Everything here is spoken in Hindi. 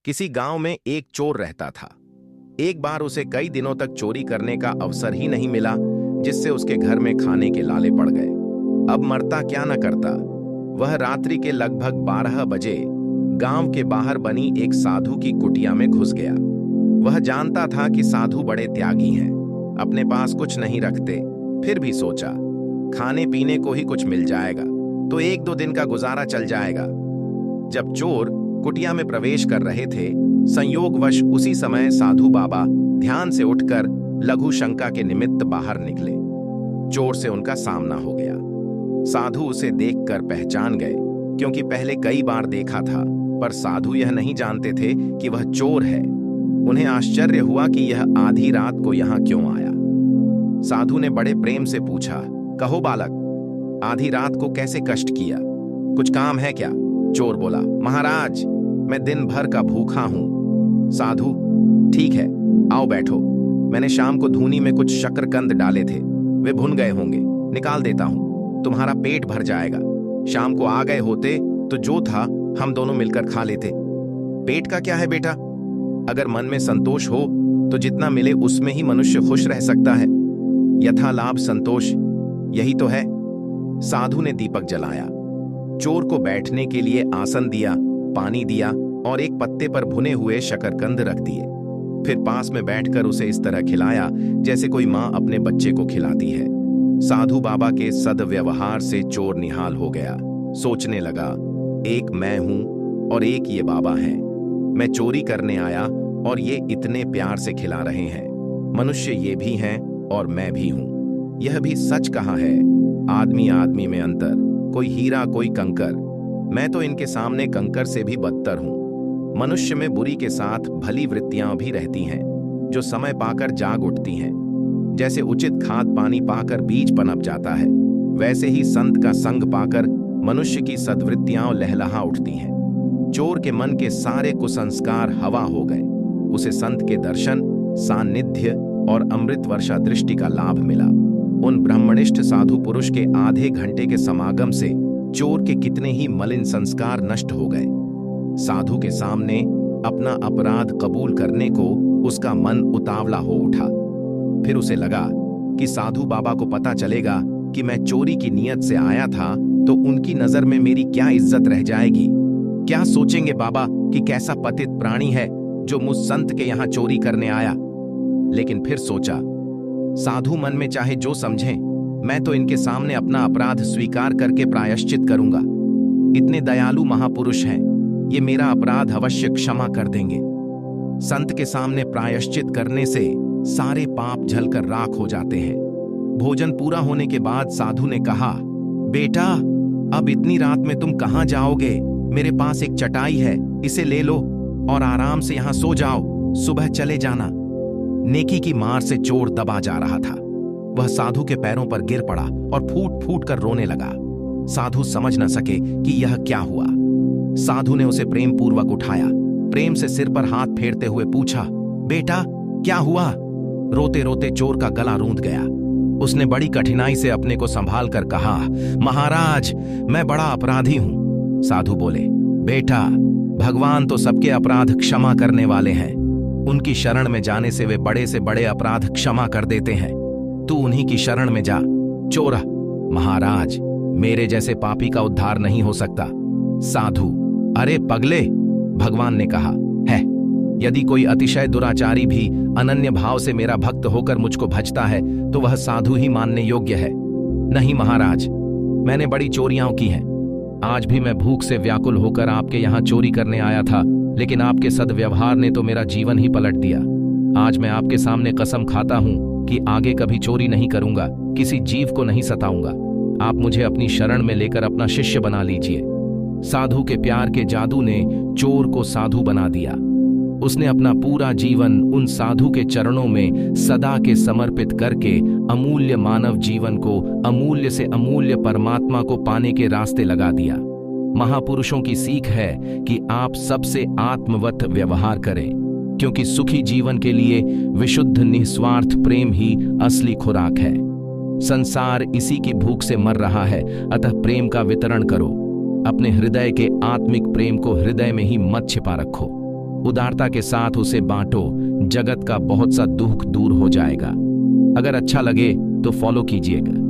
किसी गांव में एक चोर रहता था। एक बार उसे कई दिनों तक चोरी करने का अवसर ही नहीं मिला, जिससे उसके घर में खाने के लाले पड़ गए। अब मरता क्या न करता। वह रात्रि के लगभग 12 बजे गांव के बाहर बनी एक साधु की कुटिया में घुस गया। वह जानता था कि साधु बड़े त्यागी हैं, अपने पास कुछ नहीं रखते, फिर भी सोचा खाने पीने को ही कुछ मिल जाएगा तो 1-2 दिन का गुजारा चल जाएगा। जब चोर कुटिया में प्रवेश कर रहे थे, संयोगवश उसी समय साधु बाबा ध्यान से उठकर लघु शंका के निमित्त बाहर निकले। चोर से उनका सामना हो गया। साधु उसे देखकर पहचान गए, क्योंकि पहले कई बार देखा था, पर साधु यह नहीं जानते थे कि वह चोर है। उन्हें आश्चर्य हुआ कि यह आधी रात को यहां क्यों आया। साधु ने बड़े प्रेम से पूछा, कहो बालक, आधी रात को कैसे कष्ट किया? कुछ काम है क्या? चोर बोला, महाराज, मैं दिन भर का भूखा हूं। साधु, ठीक है, आओ बैठो। मैंने शाम को धूनी में कुछ शकरकंद डाले थे, वे भुन गए होंगे, निकाल देता हूं, तुम्हारा पेट भर जाएगा। शाम को आ गए होते तो जो था हम दोनों मिलकर खा लेते। पेट का क्या है बेटा, अगर मन में संतोष हो तो जितना मिले उसमें ही मनुष्य खुश रह सकता है। यथा लाभ संतोष, यही तो है। साधु ने दीपक जलाया, चोर को बैठने के लिए आसन दिया, पानी दिया और एक पत्ते पर भुने हुए शकरकंद रख दिए। फिर पास में बैठकर उसे इस तरह खिलाया जैसे कोई मां अपने बच्चे को खिलाती है। साधु बाबा के सद्व्यवहार से चोर निहाल हो गया। सोचने लगा, एक मैं हूं और एक ये बाबा हैं। मैं चोरी करने आया और ये इतने प्यार से खिला रहे हैं। मनुष्य ये भी हैं और मैं भी हूं। यह भी सच कहा है, आदमी आदमी में अंतर, कोई हीरा कोई कंकर। मैं तो इनके सामने कंकर से भी बदतर हूं। मनुष्य में बुरी के साथ भली वृत्तियां भी रहती हैं, जो समय पाकर जाग उठती हैं। जैसे उचित खाद पानी पाकर बीज पनप जाता है, वैसे ही संत का संग पाकर मनुष्य की सद्वृत्तियां लहलहा उठती हैं। चोर के मन के सारे कुसंस्कार हवा हो गए। उसे संत के दर्शन, सानिध्य और अमृत वर्षा दृष्टि का लाभ मिला। उन ब्रह्मनिष्ठ साधु पुरुष के आधे घंटे के समागम से चोर के कितने ही मलिन संस्कार नष्ट हो गए। साधु के सामने अपना अपराध कबूल करने को उसका मन उतावला हो उठा। फिर उसे लगा कि साधु बाबा को पता चलेगा कि मैं चोरी की नीयत से आया था तो उनकी नजर में मेरी क्या इज्जत रह जाएगी। क्या सोचेंगे बाबा कि कैसा पतित प्राणी है जो मुझ संत के यहां चोरी करने आया। लेकिन फिर सोचा, साधु मन में चाहे जो समझें, मैं तो इनके सामने अपना अपराध स्वीकार करके प्रायश्चित करूंगा। इतने दयालु महापुरुष हैं, ये मेरा अपराध अवश्य क्षमा कर देंगे। संत के सामने प्रायश्चित करने से सारे पाप जलकर राख हो जाते हैं। भोजन पूरा होने के बाद साधु ने कहा, बेटा, अब इतनी रात में तुम कहां जाओगे? मेरे पास एक चटाई है, इसे ले लो और आराम से यहां सो जाओ, सुबह चले जाना। नेकी की मार से चोर दबा जा रहा था। वह साधु के पैरों पर गिर पड़ा और फूट फूट कर रोने लगा। साधु समझ न सके कि यह क्या हुआ। साधु ने उसे प्रेम पूर्वक उठाया, प्रेम से सिर पर हाथ फेरते हुए पूछा, बेटा क्या हुआ? रोते रोते चोर का गला रूंध गया। उसने बड़ी कठिनाई से अपने को संभाल कर कहा, महाराज, मैं बड़ा अपराधी हूं। साधु बोले, बेटा, भगवान तो सबके अपराध क्षमा करने वाले हैं। उनकी शरण में जाने से वे बड़े से बड़े अपराध क्षमा कर देते हैं। तू उन्हीं की शरण में जा। चोरा, महाराज, मेरे जैसे पापी का उद्धार नहीं हो सकता। साधु, अरे पगले, भगवान ने कहा है, यदि कोई अतिशय दुराचारी भी अनन्य भाव से मेरा भक्त होकर मुझको भजता है तो वह साधु ही मानने योग्य है। नहीं महाराज, मैंने बड़ी चोरियां की हैं। आज भी मैं भूख से व्याकुल होकर आपके यहां चोरी करने आया था, लेकिन आपके सद्व्यवहार ने तो मेरा जीवन ही पलट दिया। आज मैं आपके सामने कसम खाता हूं कि आगे कभी चोरी नहीं करूंगा, किसी जीव को नहीं सताऊंगा। आप मुझे अपनी शरण में लेकर अपना शिष्य बना लीजिए। साधु के प्यार के जादू ने चोर को साधु बना दिया। उसने अपना पूरा जीवन उन साधु के चरणों में सदा के समर्पित करके अमूल्य मानव जीवन को अमूल्य से अमूल्य परमात्मा को पाने के रास्ते लगा दिया। महापुरुषों की सीख है कि आप सबसे आत्मवत व्यवहार करें, क्योंकि सुखी जीवन के लिए विशुद्ध निस्वार्थ प्रेम ही असली खुराक है। संसार इसी की भूख से मर रहा है, अतः प्रेम का वितरण करो। अपने हृदय के आत्मिक प्रेम को हृदय में ही मत छिपा रखो। उदारता के साथ उसे बांटो, जगत का बहुत सा दुख दूर हो जाएगा। अगर अच्छा लगे तो फॉलो कीजिएगा।